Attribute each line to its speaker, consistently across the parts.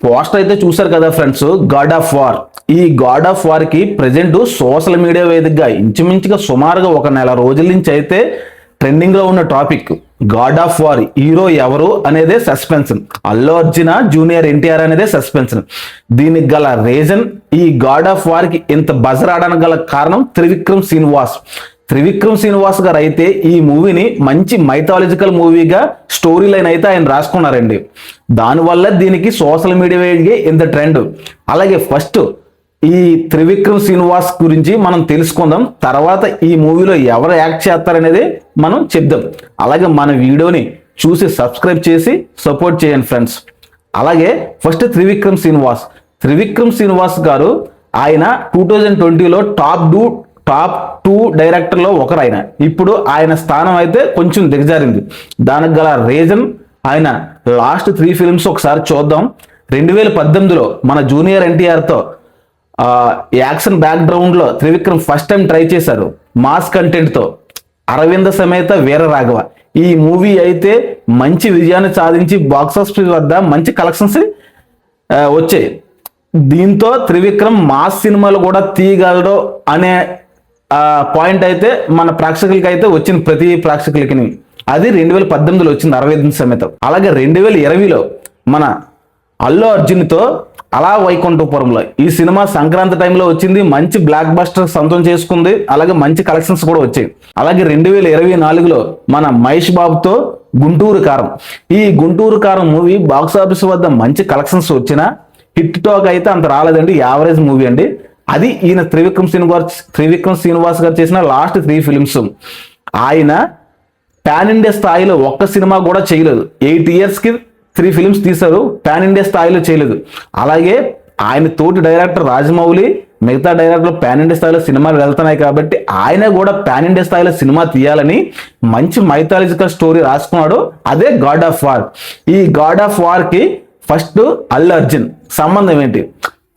Speaker 1: Poster అయితే చూసారు కదా ఫ్రెండ్స్, గాడ్ ఆఫ్ వార్. ఈ గాడ్ ఆఫ్ వార్ కి ప్రజెంట్ సోషల్ మీడియా వేదికగా ఇంచుమించుగా సుమారుగా ఒక నెల రోజుల నుంచి అయితే ట్రెండింగ్ లో ఉన్న topic God of war. Hero ఎవరు అనేదే సస్పెన్స్. అల్లు అర్జున జూనియర్ ఎన్టీఆర్ అనేదే సస్పెన్స్. దీనికి గల రీజన్, ఈ గాడ్ ఆఫ్ వార్ కి ఇంత బజ్ రావడానికి గల కారణం త్రివిక్రమ్ శ్రీనివాస్ గారు అయితే ఈ మూవీని మంచి మైథాలజికల్ మూవీగా స్టోరీ లైన్ అయితే ఆయన రాసుకున్నారండి. దానివల్ల దీనికి సోషల్ మీడియా వేదికే ఇంత ట్రెండ్. అలాగే ఫస్ట్ ఈ త్రివిక్రమ్ శ్రీనివాస్ గురించి మనం తెలుసుకుందాం. తర్వాత ఈ మూవీలో ఎవరు యాక్ట్ చేస్తారనేది మనం చెప్దాం. అలాగే మన వీడియోని చూసి సబ్స్క్రైబ్ చేసి సపోర్ట్ చేయండి ఫ్రెండ్స్. అలాగే ఫస్ట్ త్రివిక్రమ్ శ్రీనివాస్ గారు ఆయన 2020లో టాప్ టూ డైరెక్టర్లో ఒకరు ఆయన. ఇప్పుడు ఆయన స్థానం అయితే కొంచెం దిగజారింది. దానికి గల రీజన్, ఆయన లాస్ట్ 3 ఫిల్మ్స్ ఒకసారి చూద్దాం. 2018లో మన జూనియర్ ఎన్టీఆర్తో యాక్షన్ బ్యాక్గ్రౌండ్ లో త్రివిక్రమ్ ఫస్ట్ టైం ట్రై చేశారు మాస్ కంటెంట్ తో, అరవింద సమేత వీర రాఘవ. ఈ మూవీ అయితే మంచి విజయాన్ని సాధించి బాక్స్ ఆఫీస్ వద్ద మంచి కలెక్షన్స్ వచ్చాయి. దీంతో త్రివిక్రమ్ మాస్ సినిమాలు కూడా తీయగలడు అనే పాయింట్ అయితే మన ప్రేక్షకులకి అయితే వచ్చింది, ప్రతి ప్రేక్షకులకి. అది 2018లో వచ్చింది అరవింద సమేత. అలాగే 2020లో మన అల్లు అర్జున్తో అలా వైకుంఠపురంలో ఈ సినిమా సంక్రాంతి టైంలో వచ్చింది, మంచి బ్లాక్ బస్టర్ సొంతం చేసుకుంది. అలాగే మంచి కలెక్షన్స్ కూడా వచ్చాయి. అలాగే 2024లో మన మహేష్ బాబుతో గుంటూరు కారం. ఈ గుంటూరు కారం మూవీ బాక్స్ ఆఫీస్ వద్ద మంచి కలెక్షన్స్ వచ్చినా హిట్ టాక్ అయితే అంత రాలేదండి, యావరేజ్ మూవీ అండి. అది ఈయన త్రివిక్రమ్ శ్రీనివాస్ గారు చేసిన లాస్ట్ 3 ఫిలిమ్స్. ఆయన పాన్ ఇండియా స్థాయిలో ఒక్క సినిమా కూడా చేయలేదు. 8 ఇయర్స్కి 3 ఫిలిమ్స్ తీశారు, పాన్ ఇండియా స్థాయిలో చేయలేదు. అలాగే ఆయన తోటి డైరెక్టర్ రాజమౌళి, మిగతా డైరెక్టర్లు పాన్ ఇండియా స్థాయిలో సినిమాలు వెళ్తున్నాయి కాబట్టి ఆయన కూడా పాన్ ఇండియా స్థాయిలో సినిమా తీయాలని మంచి మైథాలజికల్ స్టోరీ రాసుకున్నాడు. అదే గాడ్ ఆఫ్ వార్. ఈ గాడ్ ఆఫ్ వార్ కి ఫస్ట్ అల్లు అర్జున్ సంబంధం ఏంటి?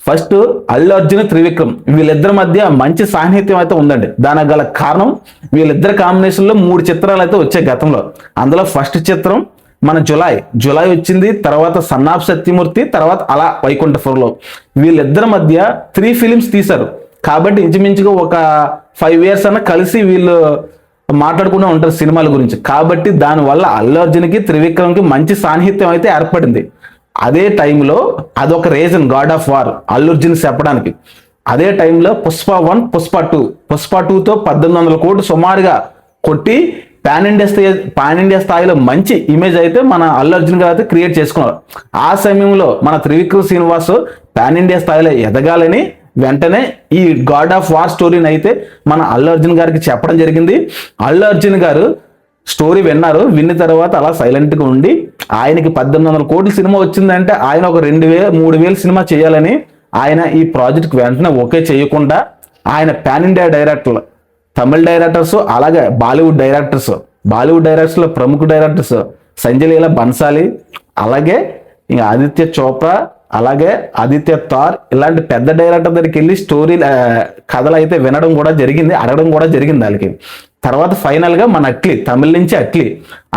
Speaker 1: ఫస్ట్ అల్లు అర్జున్ త్రివిక్రమ్ వీళ్ళిద్దరి మధ్య మంచి సాన్నిహిత్యం అయితే ఉందండి. దానికి గల కారణం, వీళ్ళిద్దరి కాంబినేషన్ లో 3 చిత్రాలు అయితే వచ్చాయి గతంలో. అందులో ఫస్ట్ చిత్రం మన జులై వచ్చింది, తర్వాత సన్ ఆఫ్ సత్యమూర్తి, తర్వాత అలా వైకుంఠపురంలో. వీళ్ళిద్దరి మధ్య 3 ఫిలిమ్స్ తీశారు కాబట్టి ఇంచుమించుగా ఒక 5 ఇయర్స్ అన్న కలిసి వీళ్ళు మాట్లాడుకుంటూ ఉంటారు సినిమాల గురించి. కాబట్టి దానివల్ల అల్లు అర్జున్కి త్రివిక్రమ్కి మంచి సాన్నిహిత్యం అయితే ఏర్పడింది. అదే టైంలో అదొక reason God of war Allu Arjun చెప్పడానికి. అదే టైంలో పుష్ప 1, పుష్ప 2తో 1800 కోట్లు సుమారుగా కొట్టి పాన్ ఇండియా స్థాయిలో మంచి ఇమేజ్ అయితే మన అల్లు అర్జున్ గారు అయితే క్రియేట్ చేసుకున్నారు. ఆ సమయంలో మన త్రివిక్రమ్ శ్రీనివాస్ పాన్ ఇండియా స్థాయిలో ఎదగాలని వెంటనే ఈ గాడ్ ఆఫ్ వార్ స్టోరీని అయితే మన అల్లు అర్జున్ గారికి చెప్పడం జరిగింది. అల్లు అర్జున్ గారు స్టోరీ విన్న తర్వాత అలా సైలెంట్గా ఉండి, ఆయనకి 1800 కోట్ల సినిమా వచ్చిందంటే ఆయన ఒక 2000-3000 సినిమా చేయాలని ఆయన ఈ ప్రాజెక్ట్కి వెంటనే ఓకే చేయకుండా ఆయన పాన్ ఇండియా డైరెక్టర్లు, తమిళ డైరెక్టర్స్, అలాగే బాలీవుడ్ డైరెక్టర్స్లో ప్రముఖ డైరెక్టర్స్ సంజయ్ లీలా బన్సాలి, అలాగే ఇంకా ఆదిత్య చోప్రా, అలాగే ఆదిత్య థార్, ఇలాంటి పెద్ద డైరెక్టర్ దగ్గరికి వెళ్ళి స్టోరీ కథలు అయితే వినడం కూడా జరిగింది, అడగడం కూడా జరిగింది వాళ్ళకి. తర్వాత ఫైనల్గా మన తమిళ నుంచి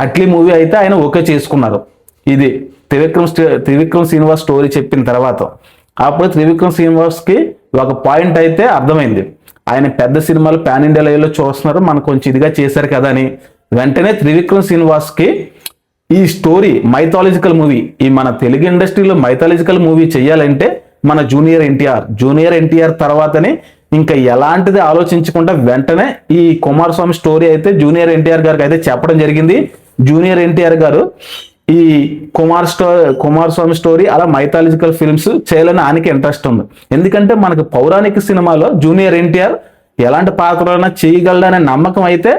Speaker 1: అట్లీ మూవీ అయితే ఆయన ఓకే చేసుకున్నారు. ఇది త్రివిక్రమ్ శ్రీనివాస్ స్టోరీ చెప్పిన తర్వాత అప్పుడు త్రివిక్రమ్ శ్రీనివాస్కి ఒక పాయింట్ అయితే అర్థమైంది. ఆయన పెద్ద సినిమాలు పాన్ ఇండియా లెవెల్లో చూస్తున్నారు, మనకు కొంచెం ఇదిగా చేశారు కదా అని వెంటనే త్రివిక్రమ్ శ్రీనివాస్కి ఈ స్టోరీ మైథాలజికల్ మూవీ, ఈ మన తెలుగు ఇండస్ట్రీలో మైథాలజికల్ మూవీ చేయాలంటే మన జూనియర్ ఎన్టీఆర్ తర్వాతనే ఇంకా ఎలాంటిది ఆలోచించకుండా వెంటనే ఈ కుమారస్వామి స్టోరీ అయితే జూనియర్ ఎన్టీఆర్ గారికి అయితే చెప్పడం జరిగింది. జూనియర్ ఎన్టీఆర్ గారు ఈ కుమారస్వామి స్టోరీ అలా మైథాలజికల్ ఫిల్మ్స్ చేయాలని ఆయనకి ఇంట్రెస్ట్ ఉంది. ఎందుకంటే మనకు పౌరాణిక సినిమాలో జూనియర్ ఎన్టీఆర్ ఎలాంటి పాత్రలైనా చేయగలడనే నమ్మకం అయితే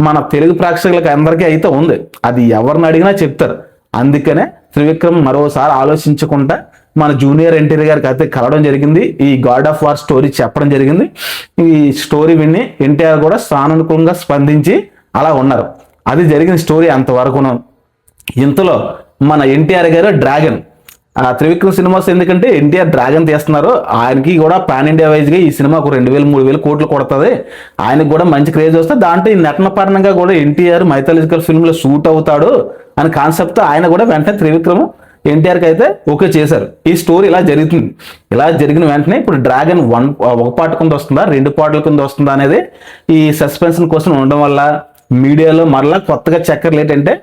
Speaker 1: మన తెలుగు ప్రేక్షకులకు అందరికీ అయితే ఉంది. అది ఎవరిని అడిగినా చెప్తారు. అందుకనే త్రివిక్రమ్ మరోసారి ఆలోచించకుండా మన జూనియర్ ఎన్టీఆర్ గారికి అయితే కలవడం జరిగింది, ఈ గాడ్ ఆఫ్ వార్ స్టోరీ చెప్పడం జరిగింది. ఈ స్టోరీ విని ఎన్టీఆర్ కూడా సానుకూలంగా స్పందించి అలా ఉన్నారు. అది జరిగిన స్టోరీ అంతవరకును. ఇంతలో మన ఎన్టీఆర్ గారు డ్రాగన్, త్రివిక్రమ్ సినిమాస్ ఎందుకంటే ఎన్టీఆర్ డ్రాగన్ తీస్తున్నారు, ఆయనకి కూడా పాన్ ఇండియా వైజ్గా ఈ సినిమా ఒక 2000-3000 కోట్లు కొడుతుంది, ఆయనకు కూడా మంచి క్రేజ్ వస్తే దాంట్లో ఈ నటన పరంగా కూడా ఎన్టీఆర్ మైథాలజికల్ ఫిల్మ్లో షూట్ అవుతాడు అని కాన్సెప్ట్ ఆయన కూడా వెంటనే త్రివిక్రమ్ ఎన్టీఆర్కి అయితే ఓకే చేశారు. ఈ స్టోరీ ఇలా జరుగుతుంది. ఇలా జరిగిన వెంటనే ఇప్పుడు డ్రాగన్ ఒక పార్ట్ కింద వస్తుందా, 2 పార్ట్ల కింద వస్తుందా అనేది ఈ సస్పెన్షన్ కోసం ఉండడం వల్ల మీడియాలో మరలా కొత్తగా చక్కర్లు ఏంటంటే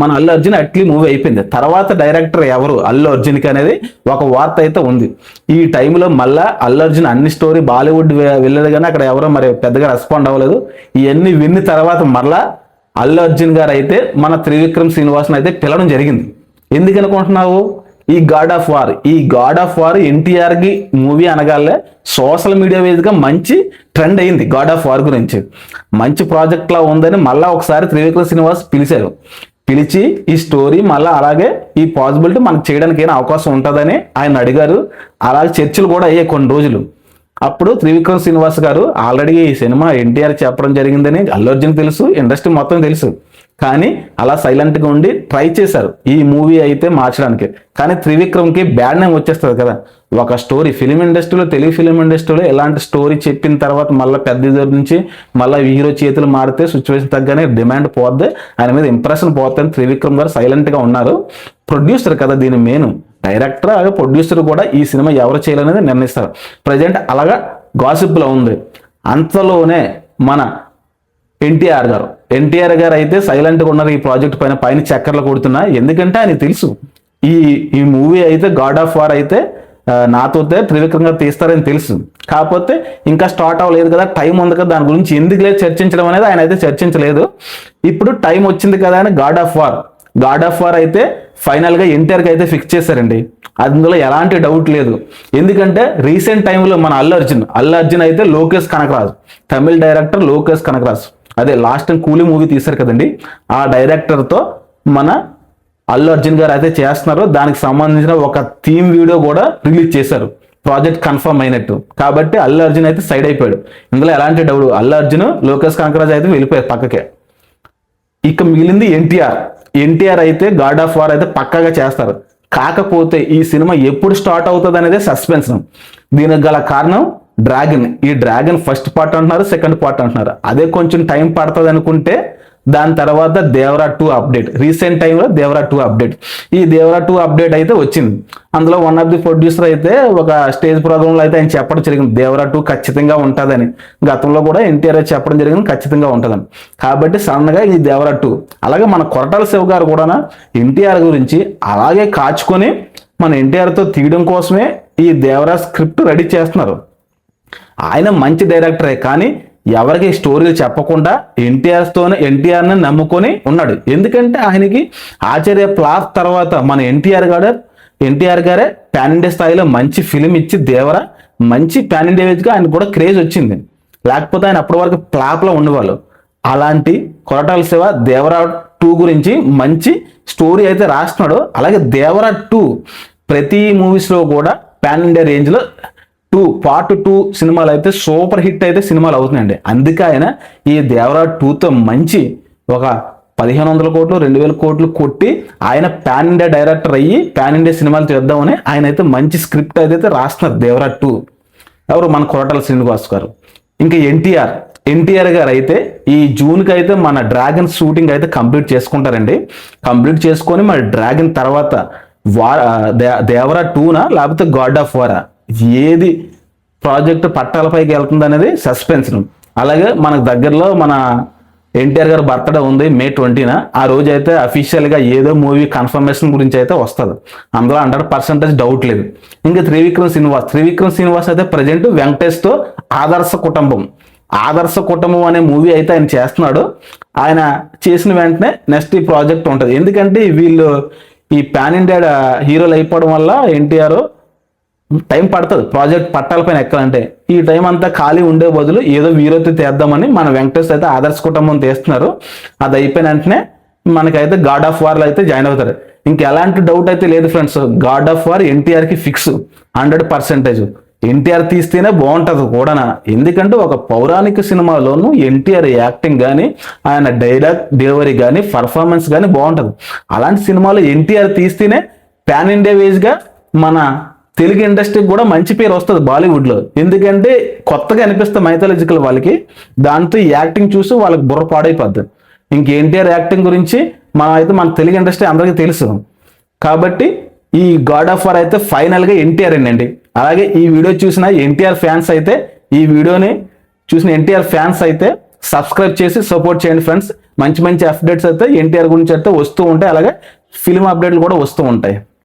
Speaker 1: మన అల్లు అర్జున్ అట్లీ మూవీ అయిపోయింది, తర్వాత డైరెక్టర్ ఎవరు అల్లు అర్జున్కి అనేది ఒక వార్త అయితే ఉంది. ఈ టైంలో మళ్ళా అల్లు అర్జున్ అన్ని స్టోరీ బాలీవుడ్ వెళ్ళదు, కానీ అక్కడ ఎవరో మరి పెద్దగా రెస్పాండ్ అవ్వలేదు. ఇవన్నీ విన్న తర్వాత మరలా అల్లు అర్జున్ గారు అయితే మన త్రివిక్రమ్ శ్రీనివాసన్ అయితే పిలవడం జరిగింది. ఎందుకు అనుకుంటున్నావు? ఈ గాడ్ ఆఫ్ వార్ ఎన్టీఆర్కి మూవీ అనగానే సోషల్ మీడియా వేదికగా మంచి ట్రెండ్ అయింది. గాడ్ ఆఫ్ వార్ గురించి మంచి ప్రాజెక్ట్ లా ఉందని మళ్ళీ ఒకసారి త్రివిక్రమ్ శ్రీనివాస్ పిలిచి ఈ స్టోరీ మళ్ళీ అలాగే ఈ పాసిబిలిటీ మనకు చేయడానికి ఏమైనా అవకాశం ఉంటుందని ఆయన అడిగారు. అలాగే చర్చలు కూడా అయ్యాయి కొన్ని రోజులు. అప్పుడు త్రివిక్రమ్ శ్రీనివాస్ గారు ఆల్రెడీ ఈ సినిమా ఎన్టీఆర్ చెప్పడం జరిగిందని అల్లు అర్జున్ తెలుసు, ఇండస్ట్రీ మొత్తం తెలుసు, కానీ అలా సైలెంట్గా ఉండి ట్రై చేశారు ఈ మూవీ అయితే మార్చడానికి. కానీ త్రివిక్రమ్కి బ్యాడ్ నేమ్ వచ్చేస్తుంది కదా. ఒక స్టోరీ ఫిలిం ఇండస్ట్రీలో, తెలుగు ఫిలిం ఇండస్ట్రీలో ఎలాంటి స్టోరీ చెప్పిన తర్వాత మళ్ళీ పెద్ద ఇద్దరి నుంచి మళ్ళీ హీరో చేతులు మారితే సిచ్యువేషన్ తగ్గనే డిమాండ్ పోద్ది, ఆయన మీద ఇంప్రెషన్ పోద్దని త్రివిక్రమ్ గారు సైలెంట్గా ఉన్నారు. ప్రొడ్యూసర్ కదా దీని మెయిన్, డైరెక్టర్ అలాగే ప్రొడ్యూసర్ కూడా ఈ సినిమా ఎవరు చేయాలనేది నిర్ణయిస్తారు. ప్రజెంట్ అలాగా గాసిప్లో ఉంది. అంతలోనే మన ఎన్టీఆర్ గారు అయితే సైలెంట్గా ఉన్నారు ఈ ప్రాజెక్ట్ పైన చక్కర్లు కొడుతున్నా. ఎందుకంటే ఆయన తెలుసు ఈ మూవీ అయితే గాడ్ ఆఫ్ వార్ అయితే నాతో త్రివిక్రమ్ గారు తీస్తారని తెలుసు. కాకపోతే ఇంకా స్టార్ట్ అవ్వలేదు కదా, టైం ఉంది కదా, దాని గురించి ఎందుకు లేదు చర్చించడం అనేది ఆయన అయితే చర్చించలేదు. ఇప్పుడు టైం వచ్చింది కదా అని గాడ్ ఆఫ్ వార్ అయితే ఫైనల్గా ఎన్టీఆర్కి అయితే ఫిక్స్ చేశారండి. అందులో ఎలాంటి డౌట్ లేదు. ఎందుకంటే రీసెంట్ టైంలో మన అల్లు అర్జున్ అయితే లోకేష్ కనకరాజు, తమిళ డైరెక్టర్ లోకేష్ కనకరాజు, అదే లాస్ట్ టైం కూలీ మూవీ తీశారు కదండి, ఆ డైరెక్టర్తో మన అల్లు అర్జున్ గారు అయితే చేస్తున్నారు. దానికి సంబంధించిన ఒక థీమ్ వీడియో కూడా రిలీజ్ చేశారు, ప్రాజెక్ట్ కన్ఫర్మ్ అయినట్టు. కాబట్టి అల్లు అర్జున్ అయితే సైడ్ అయిపోయాడు. ఇందులో ఎలాంటి డౌట్, అల్లు అర్జున్ లోకేష్ కనకరాజు అయితే వెళ్ళిపోయారు పక్కకే. ఇక మిగిలింది ఎన్టీఆర్ అయితే గాడ్ ఆఫ్ వార్ అయితే పక్కాగా చేస్తారు. కాకపోతే ఈ సినిమా ఎప్పుడు స్టార్ట్ అవుతుంది అనేది సస్పెన్స్. దీనికి గల కారణం ఈ డ్రాగన్ ఫస్ట్ పార్ట్ అంటున్నారు, సెకండ్ పార్ట్ అంటున్నారు. అదే కొంచెం టైం పడుతుంది అనుకుంటే దాని తర్వాత దేవరా 2 అప్డేట్, రీసెంట్ టైంలో దేవరా 2 అప్డేట్, ఈ దేవరా 2 అప్డేట్ అయితే వచ్చింది. అందులో వన్ ఆఫ్ ది ప్రొడ్యూసర్ అయితే ఒక స్టేజ్ ప్రోగ్రాంలో అయితే ఆయన చెప్పడం జరిగింది దేవరా 2 ఖచ్చితంగా ఉంటుందని. గతంలో కూడా ఎన్టీఆర్ చెప్పడం జరిగింది ఖచ్చితంగా ఉంటుందని. కాబట్టి సడన్గా ఈ దేవరా 2, అలాగే మన కొరటాల శివ గారు కూడా ఎన్టీఆర్ గురించి అలాగే కాచుకొని మన ఎన్టీఆర్తో తీయడం కోసమే ఈ దేవరా స్క్రిప్ట్ రెడీ చేస్తున్నారు. ఆయన మంచి డైరెక్టరే, కానీ ఎవరికి స్టోరీలు చెప్పకుండా ఎన్టీఆర్ని నమ్ముకొని ఉన్నాడు. ఎందుకంటే ఆయనకి ఆచార్య ప్లాస్ తర్వాత మన ఎన్టీఆర్ గారే పాన్ ఇండియా స్థాయిలో మంచి ఫిలిం ఇచ్చి దేవరా మంచి పాన్ ఇండియా వేజ్గా ఆయన కూడా క్రేజ్ వచ్చింది. లేకపోతే ఆయన అప్పటి వరకు ఫ్లాప్లో ఉండేవాళ్ళు. అలాంటి కొరటాల శివ దేవరా 2 గురించి మంచి స్టోరీ అయితే రాస్తున్నాడు. అలాగే దేవరా 2 ప్రతి మూవీస్లో కూడా పాన్ ఇండియా రేంజ్లో పార్ట్ 2 సినిమాలు అయితే సూపర్ హిట్ అయితే సినిమాలు అవుతున్నాయండి. అందుకే ఆయన ఈ దేవరా 2తో మంచి ఒక 1500 కోట్లు 2000 కోట్లు కొట్టి ఆయన పాన్ ఇండియా డైరెక్టర్ అయ్యి పాన్ ఇండియా సినిమాలు తీద్దామని ఆయన అయితే మంచి స్క్రిప్ట్ అయితే రాస్తున్నారు దేవరా 2. ఎవరు? మన కొరటాల శ్రీనివాస్ గారు. ఇంకా ఎన్టీఆర్ గారు అయితే ఈ జూన్కి అయితే మన డ్రాగన్ షూటింగ్ అయితే కంప్లీట్ చేసుకుంటారండి. కంప్లీట్ చేసుకొని మన డ్రాగన్ తర్వాత దేవరా 2నా లేకపోతే గాడ్ ఆఫ్ వారా ఏది ప్రాజెక్ట్ పట్టాలపైకి వెళ్తుంది అనేది సస్పెన్స్. అలాగే మనకు దగ్గరలో మన ఎన్టీఆర్ గారు బర్త్డే ఉంది May 20న. ఆ రోజు అయితే అఫీషియల్గా ఏదో మూవీ కన్ఫర్మేషన్ గురించి అయితే వస్తుంది. అందులో 100% డౌట్ లేదు. ఇంకా త్రివిక్రమ్ శ్రీనివాస్ అయితే ప్రజెంట్ వెంకటేష్తో ఆదర్శ కుటుంబం అనే మూవీ అయితే ఆయన చేస్తున్నాడు. ఆయన చేసిన వెంటనే నెక్స్ట్ ఈ ప్రాజెక్ట్ ఉంటుంది. ఎందుకంటే వీళ్ళు ఈ పాన్ ఇండియా హీరోలు అయిపోవడం వల్ల ఎన్టీఆర్ టైం పడుతుంది ప్రాజెక్ట్ పట్టాలపైన ఎక్కాలంటే. ఈ టైం అంతా ఖాళీ ఉండే బదులు ఏదో వీరోతో తీద్దామని మన వెంకటేష్ అయితే ఆదర్శ కుటుంబం తీస్తున్నారు. అది అయిపోయిన వెంటనే మనకైతే గాడ్ ఆఫ్ వార్లో అయితే జాయిన్ అవుతారు. ఇంకెలాంటి డౌట్ అయితే లేదు ఫ్రెండ్స్, గాడ్ ఆఫ్ వార్ ఎన్టీఆర్కి ఫిక్స్ 100%. ఎన్టీఆర్ తీస్తేనే బాగుంటుంది కూడా. ఎందుకంటే ఒక పౌరాణిక సినిమాలోనూ ఎన్టీఆర్ యాక్టింగ్ కానీ ఆయన డైలాగ్ డెలివరీ కానీ పర్ఫార్మెన్స్ కానీ బాగుంటుంది. అలాంటి సినిమాలో ఎన్టీఆర్ తీస్తేనే పాన్ ఇండియా వేజ్గా మన తెలుగు ఇండస్ట్రీకి కూడా మంచి పేరు వస్తుంది బాలీవుడ్లో. ఎందుకంటే కొత్తగా అనిపిస్తుంది మైథాలజికల్ వాళ్ళకి, దాంతో ఈ యాక్టింగ్ చూసి వాళ్ళకి బుర్ర పాడైపోద్ది. ఇంక ఎన్టీఆర్ యాక్టింగ్ గురించి మన తెలుగు ఇండస్ట్రీ అందరికీ తెలుసు. కాబట్టి ఈ గాడ్ ఆఫ్ వార్ అయితే ఫైనల్ గా ఎన్టీఆర్ అండి. అలాగే ఈ వీడియో చూసిన ఎన్టీఆర్ ఫ్యాన్స్ అయితే ఈ వీడియోని చూసిన ఎన్టీఆర్ ఫ్యాన్స్ అయితే సబ్స్క్రైబ్ చేసి సపోర్ట్ చేయండి ఫ్రెండ్స్. మంచి మంచి అప్డేట్స్ అయితే ఎన్టీఆర్ గురించి అయితే వస్తూ ఉంటాయి, అలాగే ఫిల్మ్ అప్డేట్లు కూడా వస్తూ ఉంటాయి.